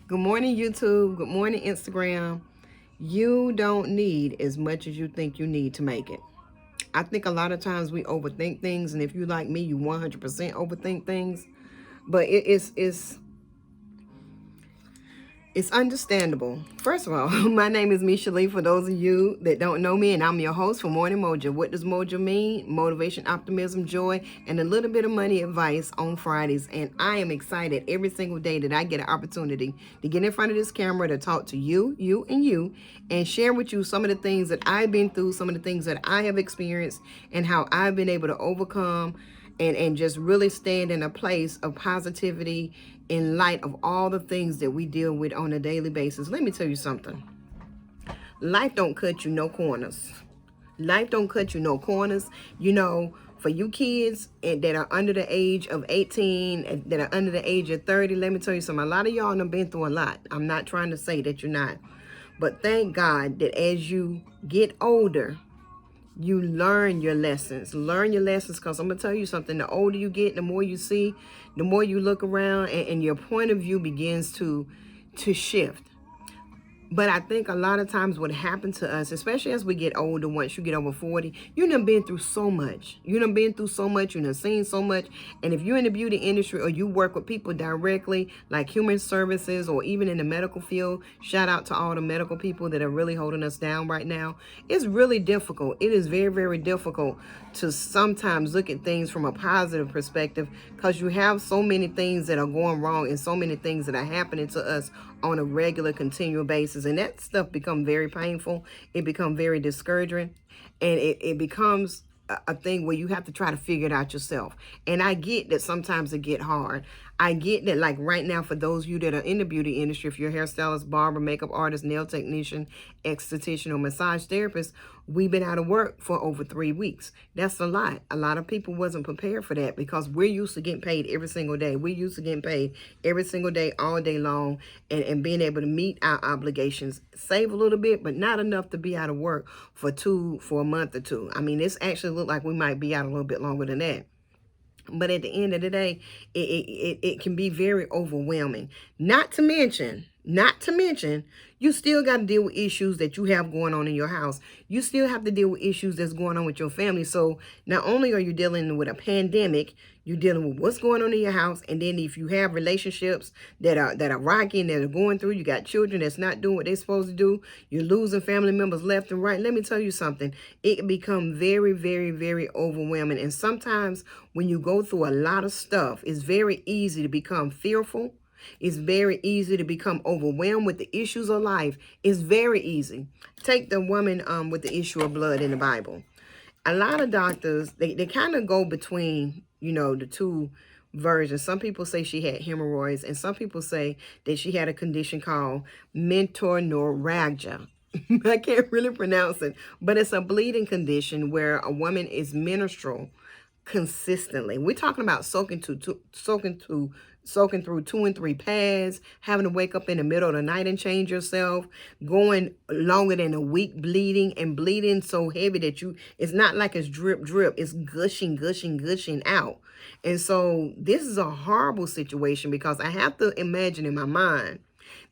Good morning, YouTube. Good morning, Instagram. You don't need as much as you think you need to make it. I think a lot of times we overthink things, and if you like me, you 100% overthink things. But it's understandable. First of all, my name is Misha Lee, for those of you that don't know me, and I'm your host for Morning Mojo. What does Mojo mean? Motivation, optimism, joy, and a little bit of money advice on Fridays. And I am excited every single day that I get an opportunity to get in front of this camera to talk to you, and share with you some of the things that I've been through, some of the things that I have experienced, and how I've been able to overcome and just really stand in a place of positivity in light of all the things that we deal with on a daily basis. Let me tell you something. Life don't cut you no corners. Life don't cut you no corners. You know, for you kids that are under the age of 18, that are under the age of 30, let me tell you something. A lot of y'all have been through a lot. I'm not trying to say that you're not. But thank God that as you get older, you learn your lessons. Learn your lessons, because I'm going to tell you something. The older you get, the more you see, the more you look around, and your point of view begins to shift. But I think a lot of times what happens to us, especially as we get older, once you get over 40, you done been through so much. You done been through so much. You done seen so much. And if you're in the beauty industry or you work with people directly, like human services or even in the medical field, shout out to all the medical people that are really holding us down right now. It's really difficult. It is very, very difficult to sometimes look at things from a positive perspective, because you have so many things that are going wrong and so many things that are happening to us on a regular, continual basis. And that stuff becomes very painful. It becomes very discouraging. And it becomes a thing where you have to try to figure it out yourself. And I get that sometimes it get hard. I get that, like right now, for those of you that are in the beauty industry, if you're a hairstylist, barber, makeup artist, nail technician, esthetician, or massage therapist, we've been out of work for over 3 weeks. That's a lot. A lot of people wasn't prepared for that, because we're used to getting paid every single day. We're used to getting paid every single day, all day long, and being able to meet our obligations, save a little bit, but not enough to be out of work for a month or two. I mean, this actually look like we might be out a little bit longer than that. But at the end of the day, it can be very overwhelming. Not to mention, you still got to deal with issues that you have going on in your house. You still have to deal with issues that's going on with your family. So not only are you dealing with a pandemic, you're dealing with what's going on in your house. And then if you have relationships that are rocky and that are going through, you got children that's not doing what they're supposed to do, you're losing family members left and right. Let me tell you something. It can become very, very, very overwhelming. And sometimes when you go through a lot of stuff, it's very easy to become fearful. It's very easy to become overwhelmed with the issues of life. It's very easy. Take the woman with the issue of blood in the Bible. A lot of doctors, they kind of go between, the two versions. Some people say she had hemorrhoids, and some people say that she had a condition called mentorrhagia. I can't really pronounce it, but it's a bleeding condition where a woman is menstrual consistently. We're talking about soaking through 2 and 3 pads, having to wake up in the middle of the night and change yourself, going longer than a week bleeding, and bleeding so heavy that it's not like it's drip drip, it's gushing out. And so this is a horrible situation, because I have to imagine in my mind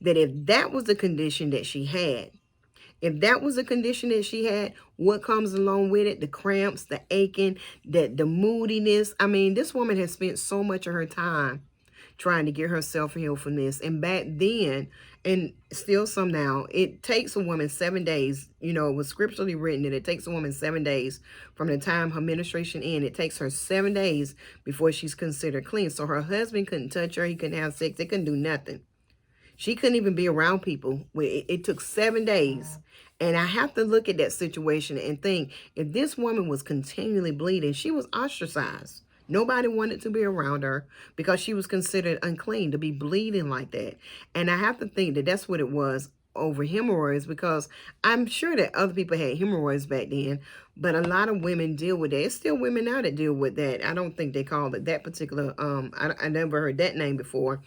that if that was the condition that she had, what comes along with it, the cramps, the aching, the moodiness. I mean, this woman has spent so much of her time trying to get herself healed from this. And back then, and still some now, it takes a woman 7 days. It was scripturally written that it takes a woman 7 days from the time her menstruation ends. It takes her 7 days before she's considered clean. So her husband couldn't touch her. He couldn't have sex. They couldn't do nothing. She couldn't even be around people. It took 7 days. And I have to look at that situation and think, if this woman was continually bleeding, she was ostracized. Nobody wanted to be around her because she was considered unclean to be bleeding like that. And I have to think that that's what it was over hemorrhoids, because I'm sure that other people had hemorrhoids back then, but a lot of women deal with that. It's still women now that deal with that. I don't think they call it that particular, I never heard that name before.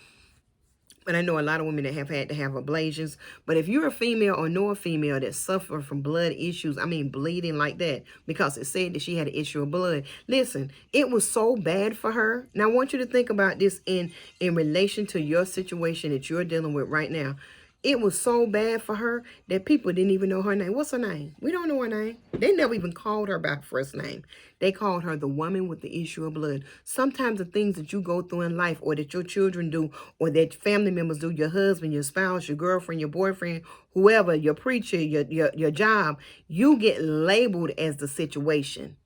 And I know a lot of women that have had to have ablations. But if you're a female or know a female that suffer from blood issues, I mean bleeding like that, because it said that she had an issue of blood. Listen, it was so bad for her. Now I want you to think about this in relation to your situation that you're dealing with right now. It was so bad for her that people didn't even know her name. What's her name? We don't know her name. They never even called her by her first name. They called her the woman with the issue of blood. Sometimes the things that you go through in life, or that your children do, or that family members do, your husband, your spouse, your girlfriend, your boyfriend, whoever, your preacher, your job, you get labeled as the situation.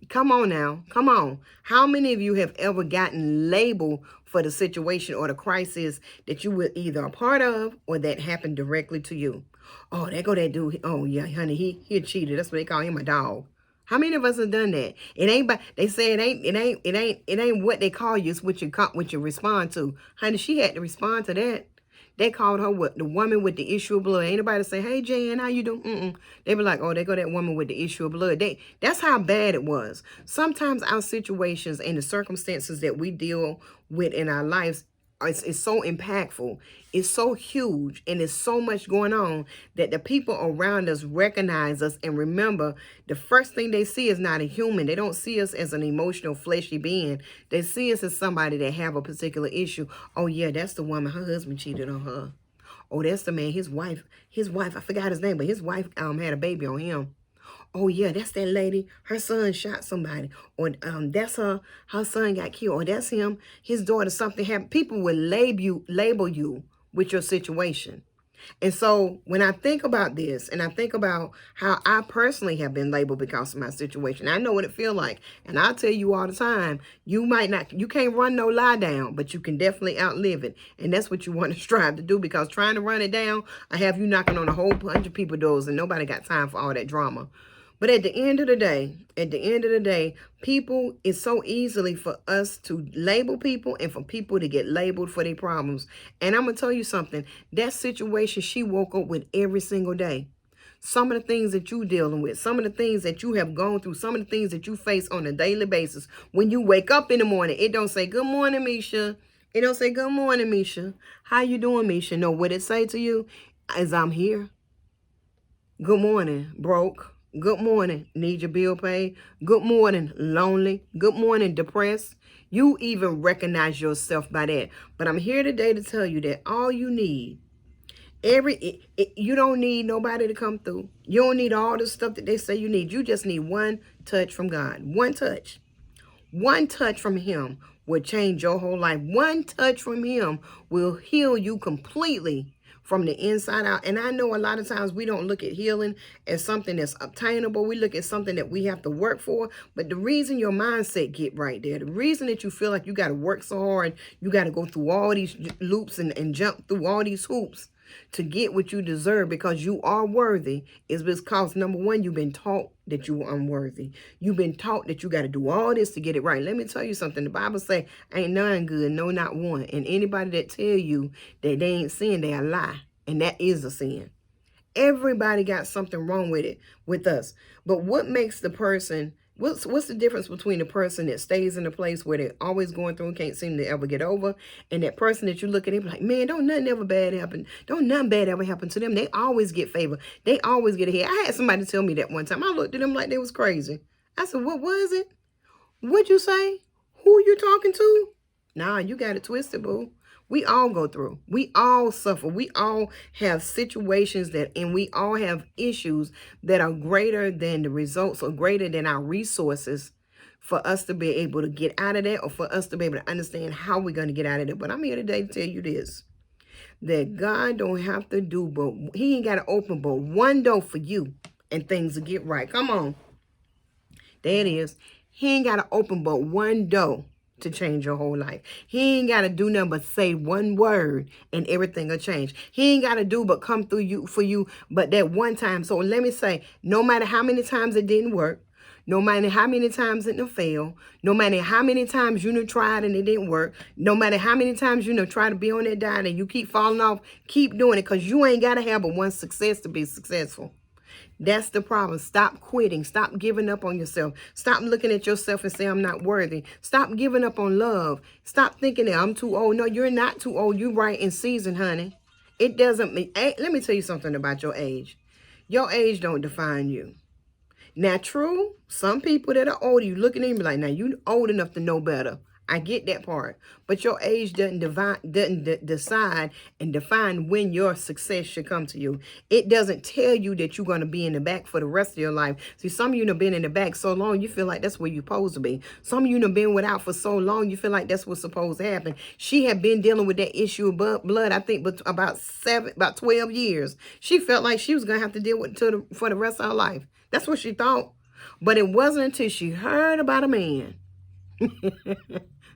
Come on now. Come on. How many of you have ever gotten labeled for the situation or the crisis that you were either a part of or that happened directly to you? Oh, there go that dude. Oh, yeah, honey, he cheated. That's what they call him, a dog. How many of us have done that? It ain't. They say it ain't what they call you. It's what you respond to. Honey, she had to respond to that. They called her what? The woman with the issue of blood. Ain't nobody say, "Hey, Jan, how you doing?" They be like, "Oh, they go that woman with the issue of blood." That's how bad it was. Sometimes our situations and the circumstances that we deal with in our lives, it's so impactful. It's so huge, and there's so much going on that the people around us recognize us and remember the first thing they see is not a human. They don't see us as an emotional, fleshy being. They see us as somebody that have a particular issue. Oh yeah, that's the woman. Her husband cheated on her. Oh, that's the man. His wife. I forgot his name, but his wife had a baby on him. Oh yeah, that's that lady. Her son shot somebody, or that's her. Her son got killed, or that's him. His daughter, something happened. People will label you with your situation. And so when I think about this, and I think about how I personally have been labeled because of my situation, I know what it feels like. And I tell you all the time, you can't run no lie down, but you can definitely outlive it. And that's what you want to strive to do, because trying to run it down, I have you knocking on a whole bunch of people's doors, and nobody got time for all that drama. But at the end of the day, people, it's so easily for us to label people and for people to get labeled for their problems. And I'm going to tell you something. That situation she woke up with every single day. Some of the things that you're dealing with, some of the things that you have gone through, some of the things that you face on a daily basis. When you wake up in the morning, it don't say, "Good morning, Misha." It don't say, "Good morning, Misha. How you doing, Misha?" No, what it say to you is, "I'm here." Good morning, broke. Good morning, need your bill paid. Good morning, lonely. Good morning, depressed. You even recognize yourself by that. But I'm here today to tell you that all you need, you don't need nobody to come through. You don't need all the stuff that they say you need. You just need one touch from God. One touch. One touch from him will change your whole life. One touch from him will heal you completely from the inside out. And I know a lot of times we don't look at healing as something that's obtainable. We look at something that we have to work for. But the reason your mindset get right there, the reason that you feel like you got to work so hard, you got to go through all these loops and jump through all these hoops to get what you deserve, because you are worthy, is because, number one, you've been taught that you are unworthy. You've been taught that you got to do all this to get it right. Let me tell you something. The Bible say, "Ain't none good, no, not one." And anybody that tell you that they ain't sin, they a lie. And that is a sin. Everybody got something wrong with us. But what makes the person, what's the difference between the person that stays in a place where they're always going through and can't seem to ever get over, and that person that you look at and be like, "Man, don't nothing ever bad happen. Don't nothing bad ever happen to them. They always get favor. They always get ahead." I had somebody tell me that one time. I looked at them like they was crazy. I said, "What was it? What'd you say? Who you talking to?" Nah, you got it twisted, boo. We all go through. We all suffer. We all have situations and we all have issues that are greater than the results, or greater than our resources for us to be able to get out of that, or for us to be able to understand how we're going to get out of it. But I'm here today to tell you this, that God don't have to do, but he ain't got to open but one door for you and things will get right. Come on. There it is. He ain't got to open but one door to change your whole life. He ain't got to do nothing but say one word and everything will change. He ain't got to do but come through you for you but that one time. So let me say, no matter how many times it didn't work, no matter how many times it done failed, no matter how many times you done tried and it didn't work, no matter how many times you done try to be on that diet and you keep falling off, keep doing it, because you ain't got to have but one success to be successful. That's the problem. Stop quitting. Stop giving up on yourself. Stop looking at yourself and say, I'm not worthy. Stop giving up on love. Stop thinking that I'm too old. No, you're not too old. You're right in season, honey. It doesn't mean, let me tell you something about your age. Your age don't define you. Now, true, some people that are older, you looking at them like, now you old enough to know better. I get that part. But your age doesn't decide and define when your success should come to you. It doesn't tell you that you're going to be in the back for the rest of your life. See, some of you have been in the back so long, you feel like that's where you're supposed to be. Some of you have been without for so long, you feel like that's what's supposed to happen. She had been dealing with that issue of blood, I think, about 12 years. She felt like she was going to have to deal with it for the rest of her life. That's what she thought. But it wasn't until she heard about a man.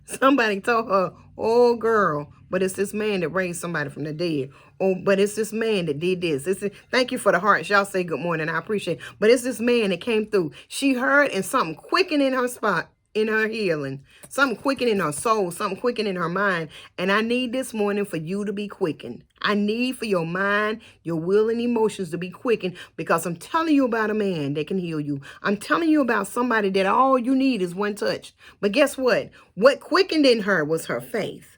Somebody told her, oh, girl, but it's this man that raised somebody from the dead. Oh, but it's this man that did this. Thank you for the hearts. Y'all say good morning. I appreciate it. But it's this man that came through. She heard and something quickened in her spot, in her healing. Something quickened in her soul. Something quickened in her mind. And I need this morning for you to be quickened. I need for your mind, your will, and emotions to be quickened, because I'm telling you about a man that can heal you. I'm telling you about somebody that all you need is one touch. But guess what? What quickened in her was her faith.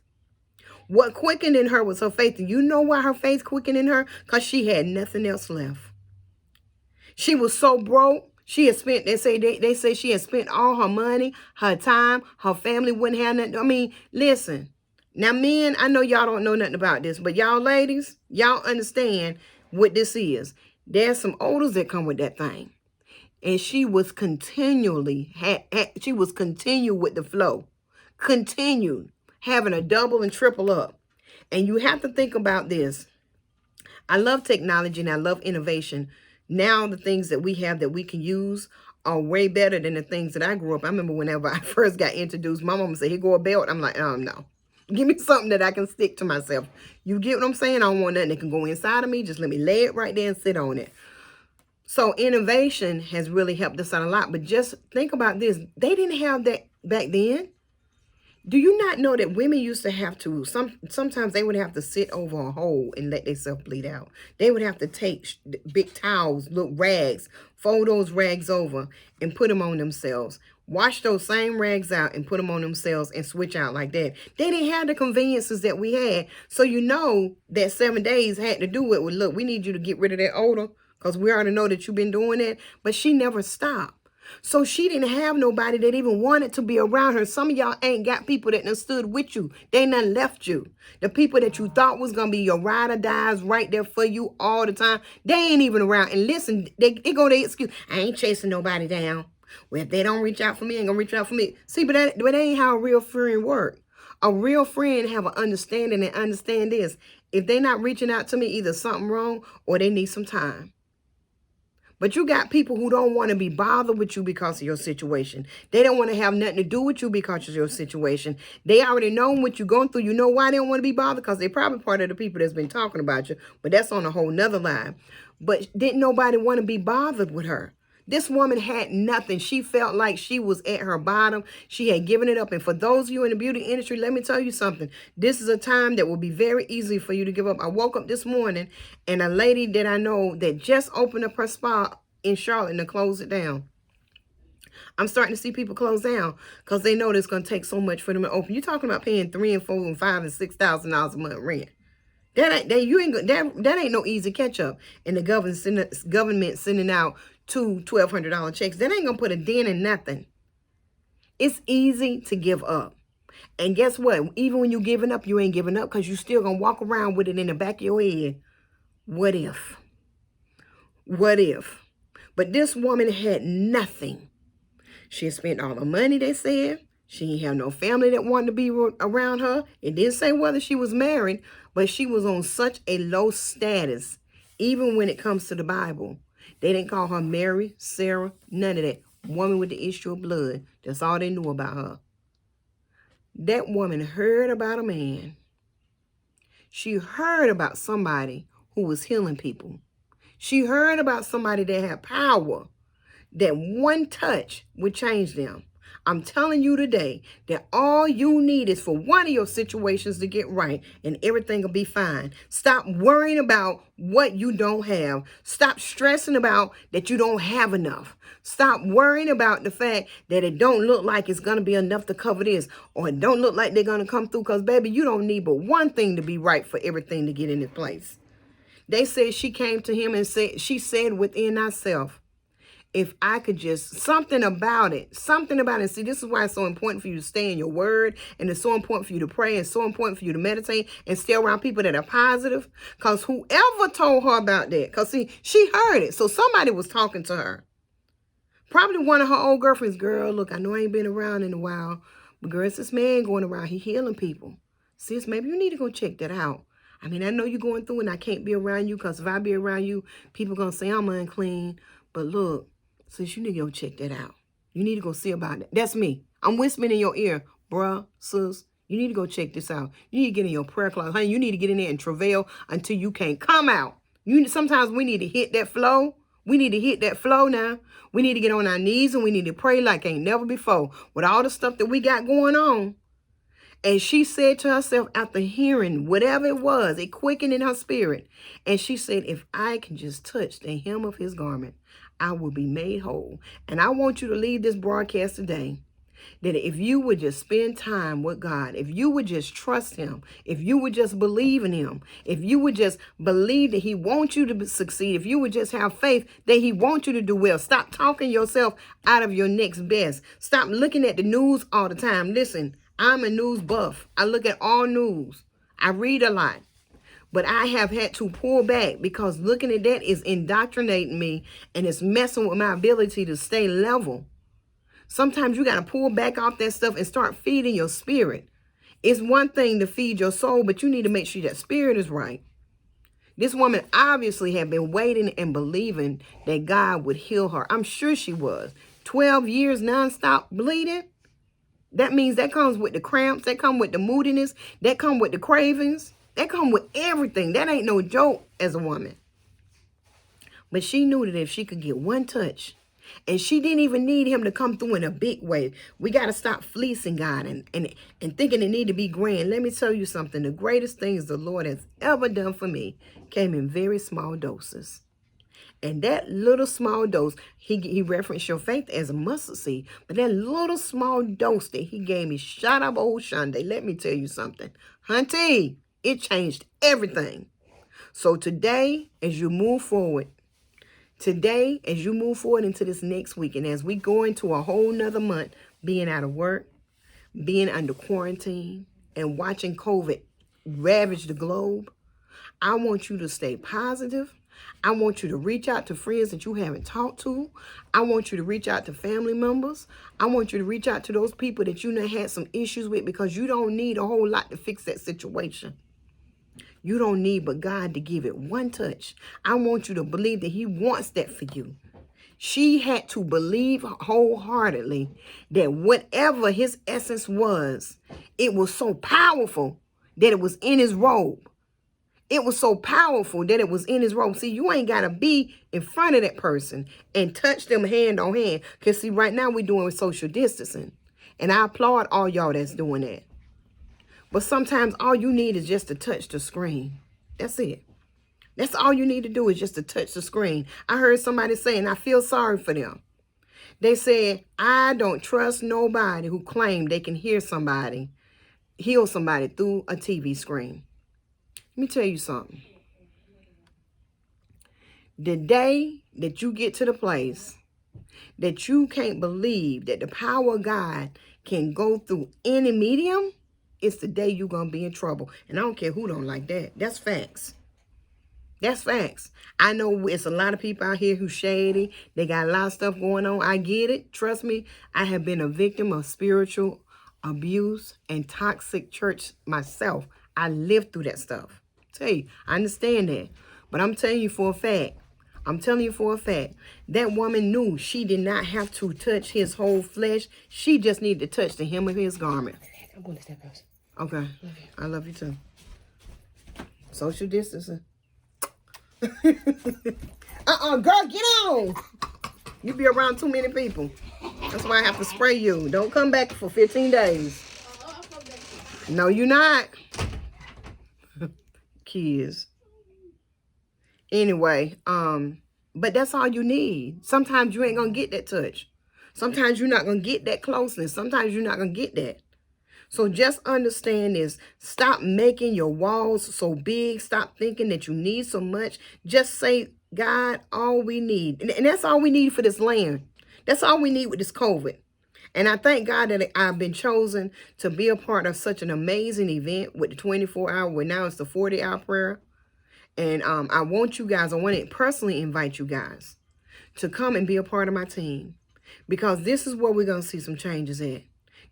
What quickened in her was her faith. And you know why her faith quickened in her? Because she had nothing else left. She was so broke. She had spent, they say she had spent all her money, her time, her family wouldn't have nothing. I mean, listen. Now, men, I know y'all don't know nothing about this, but y'all ladies, y'all understand what this is. There's some odors that come with that thing. And she was continually, she was continued with the flow. Continued, having a double and triple up. And you have to think about this. I love technology and I love innovation. Now the things that we have that we can use are way better than the things that I grew up. I remember whenever I first got introduced, my mama said, here go a belt. I'm like, no. Give me something that I can stick to myself. You get what I'm saying? I don't want nothing that can go inside of me. Just let me lay it right there and sit on it. So innovation has really helped us out a lot. But just think about this. They didn't have that back then. Do you not know that women used to have to, sometimes they would have to sit over a hole and let themselves bleed out. They would have to take big towels, little rags, fold those rags over and put them on themselves. Wash those same rags out and put them on themselves and switch out like that. They didn't have the conveniences that we had. So you know that 7 days had to do it with, look, we need you to get rid of that odor because we already know that you've been doing that. But she never stopped. So she didn't have nobody that even wanted to be around her. Some of y'all ain't got people that done stood with you. They done left you. The people that you thought was going to be your ride or dies right there for you all the time, they ain't even around. And listen, they go their excuse. I ain't chasing nobody down. Well, if they don't reach out for me, ain't going to reach out for me. See, but that ain't how a real friend work. A real friend have an understanding and understand this. If they not reaching out to me, either something wrong or they need some time. But you got people who don't want to be bothered with you because of your situation. They don't want to have nothing to do with you because of your situation. They already know what you're going through. You know why they don't want to be bothered? Because they're probably part of the people that's been talking about you. But that's on a whole nother line. But didn't nobody want to be bothered with her? This woman had nothing. She felt like she was at her bottom. She had given it up. And for those of you in the beauty industry, let me tell you something. This is a time that will be very easy for you to give up. I woke up this morning and a lady that I know that just opened up her spa in Charlotte to close it down. I'm starting to see people close down because they know it's going to take so much for them to open. You're talking about paying $3,000 and $4,000 and $5,000 and $6,000 a month rent. That ain't no easy catch up. And the government sending out $2,000, $1,200 checks. That ain't gonna put a dent in nothing. It's easy to give up. And guess what? Even when you're giving up, you ain't giving up because you still gonna walk around with it in the back of your head. What if? What if? But this woman had nothing. She had spent all the money, they said. She didn't have no family that wanted to be around her. It didn't say whether she was married, but she was on such a low status, even when it comes to the Bible. They didn't call her Mary, Sarah, none of that. Woman with the issue of blood. That's all they knew about her. That woman heard about a man. She heard about somebody who was healing people. She heard about somebody that had power, that one touch would change them. I'm telling you today that all you need is for one of your situations to get right and everything will be fine. Stop worrying about what you don't have. Stop stressing about that you don't have enough. Stop worrying about the fact that it don't look like it's going to be enough to cover this, or it don't look like they're going to come through, because, baby, you don't need but one thing to be right for everything to get in its place. They said she came to him and she said within herself, if I could just, something about it. See, this is why it's so important for you to stay in your word, and it's so important for you to pray, and so important for you to meditate and stay around people that are positive, because whoever told her about that, because see, she heard it. So somebody was talking to her. Probably one of her old girlfriends. Girl, look, I know I ain't been around in a while, but girl, it's this man going around, he healing people. Sis, maybe you need to go check that out. I mean, I know you're going through and I can't be around you, because if I be around you, people going to say I'm unclean. But look, sis, you need to go check that out. You need to go see about it. That's me. I'm whispering in your ear, bruh, sis, you need to go check this out. You need to get in your prayer closet. Honey, you need to get in there and travail until you can't come out. Sometimes we need to hit that flow. We need to hit that flow now. We need to get on our knees and we need to pray like ain't never before with all the stuff that we got going on. And she said to herself, after hearing whatever it was, it quickened in her spirit. And she said, if I can just touch the hem of his garment, I will be made whole. And I want you to leave this broadcast today, that if you would just spend time with God, if you would just trust him, if you would just believe in him, if you would just believe that he wants you to succeed, if you would just have faith that he wants you to do well. Stop talking yourself out of your next best. Stop looking at the news all the time. Listen, I'm a news buff. I look at all news. I read a lot. But I have had to pull back, because looking at that is indoctrinating me and it's messing with my ability to stay level. Sometimes you got to pull back off that stuff and start feeding your spirit. It's one thing to feed your soul, but you need to make sure that spirit is right. This woman obviously had been waiting and believing that God would heal her. I'm sure she was. 12 years nonstop bleeding. That means that comes with the cramps. That comes with the moodiness. That comes with the cravings. That comes with everything. That ain't no joke as a woman. But she knew that if she could get one touch, and she didn't even need him to come through in a big way. We got to stop fleecing God and thinking it need to be grand. Let me tell you something. The greatest things the Lord has ever done for me came in very small doses. And that little small dose, he referenced your faith as a mustard seed. But that little small dose that he gave me, shot up old Shonda, let me tell you something. Hunty, it changed everything. So today, as you move forward into this next week, and as we go into a whole nother month, being out of work, being under quarantine, and watching COVID ravage the globe, I want you to stay positive. I want you to reach out to friends that you haven't talked to. I want you to reach out to family members. I want you to reach out to those people that you know had some issues with, because you don't need a whole lot to fix that situation. You don't need but God to give it one touch. I want you to believe that he wants that for you. She had to believe wholeheartedly that whatever his essence was, it was so powerful that it was in his robe. It was so powerful that it was in his robe. See, you ain't got to be in front of that person and touch them hand on hand. Because see, right now we're doing social distancing. And I applaud all y'all that's doing that. But sometimes all you need is just to touch the screen. That's it. That's all you need to do is just to touch the screen. I heard somebody saying, I feel sorry for them. They said, I don't trust nobody who claim they can heal somebody through a TV screen. Let me tell you something. The day that you get to the place that you can't believe that the power of God can go through any medium, it's the day you're going to be in trouble. And I don't care who don't like that. That's facts. That's facts. I know it's a lot of people out here who shady. They got a lot of stuff going on. I get it. Trust me, I have been a victim of spiritual abuse and toxic church myself. I lived through that stuff. Tell you, I understand that. But I'm telling you for a fact, that woman knew she did not have to touch his whole flesh. She just needed to touch the hem of his garment. I'm going to step out. Okay. Love you. I love you too. Social distancing. Girl, get on. You be around too many people. That's why I have to spray you. Don't come back for 15 days. No, you're not. Kids. Anyway, but that's all you need. Sometimes you ain't gonna get that touch. Sometimes you're not gonna get that closeness. Sometimes you're not gonna get that. So just understand this. Stop making your walls so big. Stop thinking that you need so much. Just say, God, all we need. And that's all we need for this land. That's all we need with this COVID. And I thank God that I've been chosen to be a part of such an amazing event with the 24-hour, where now it's the 40-hour prayer. And I want you guys, I want to personally invite you guys to come and be a part of my team, because this is where we're going to see some changes at.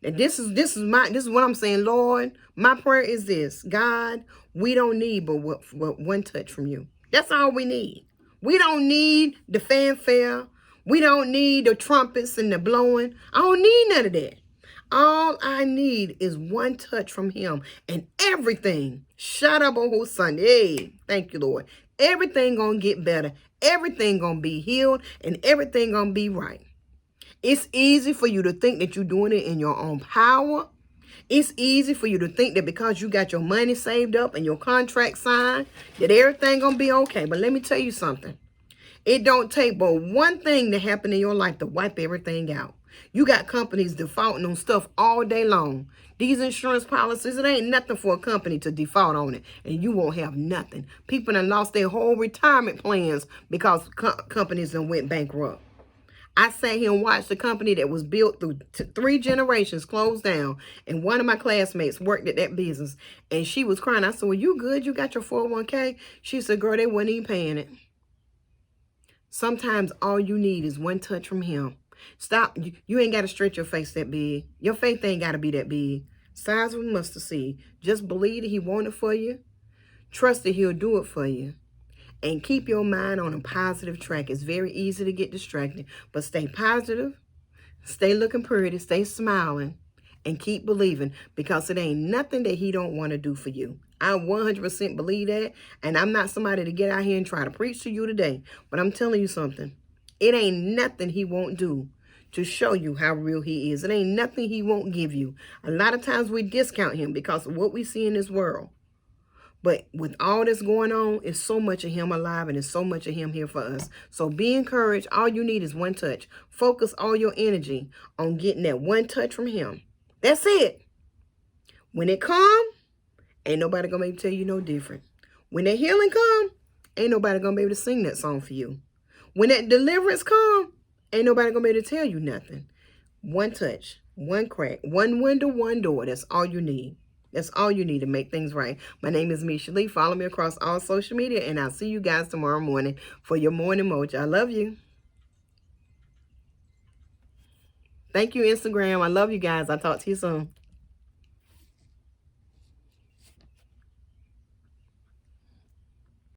And this is what I'm saying, Lord. My prayer is this: God, we don't need but one touch from you. That's all we need. We don't need the fanfare. We don't need the trumpets and the blowing. I don't need none of that. All I need is one touch from him, and everything, shut up on Sunday. Thank you, Lord. Everything gonna get better. Everything gonna be healed, and everything gonna be right. It's easy for you to think that you're doing it in your own power. It's easy for you to think that because you got your money saved up and your contract signed, that everything gonna be okay. But let me tell you something. It don't take but one thing to happen in your life to wipe everything out. You got companies defaulting on stuff all day long. These insurance policies, it ain't nothing for a company to default on it, and you won't have nothing. People done lost their whole retirement plans because companies done went bankrupt. I sat here and watched the company that was built through 3 generations close down. And one of my classmates worked at that business. And she was crying. I said, well, you good? You got your 401k? She said, girl, they wasn't even paying it. Sometimes all you need is one touch from him. Stop. You ain't got to stretch your face that big. Your faith ain't got to be that big. Size of a mustard seed. Just believe that he want it for you. Trust that he'll do it for you. And keep your mind on a positive track. It's very easy to get distracted, but stay positive, stay looking pretty, stay smiling, and keep believing, because it ain't nothing that he don't want to do for you. I 100% believe that, and I'm not somebody to get out here and try to preach to you today, but I'm telling you something. It ain't nothing he won't do to show you how real he is. It ain't nothing he won't give you. A lot of times we discount him because of what we see in this world. But with all that's going on, it's so much of him alive, and it's so much of him here for us. So be encouraged. All you need is one touch. Focus all your energy on getting that one touch from him. That's it. When it come, ain't nobody going to be able to tell you no different. When that healing come, ain't nobody going to be able to sing that song for you. When that deliverance come, ain't nobody going to be able to tell you nothing. One touch, one crack, one window, one door. That's all you need. That's all you need to make things right. My name is Misha Lee. Follow me across all social media, and I'll see you guys tomorrow morning for your Morning Mojo. I love you. Thank you, Instagram. I love you guys. I'll talk to you soon.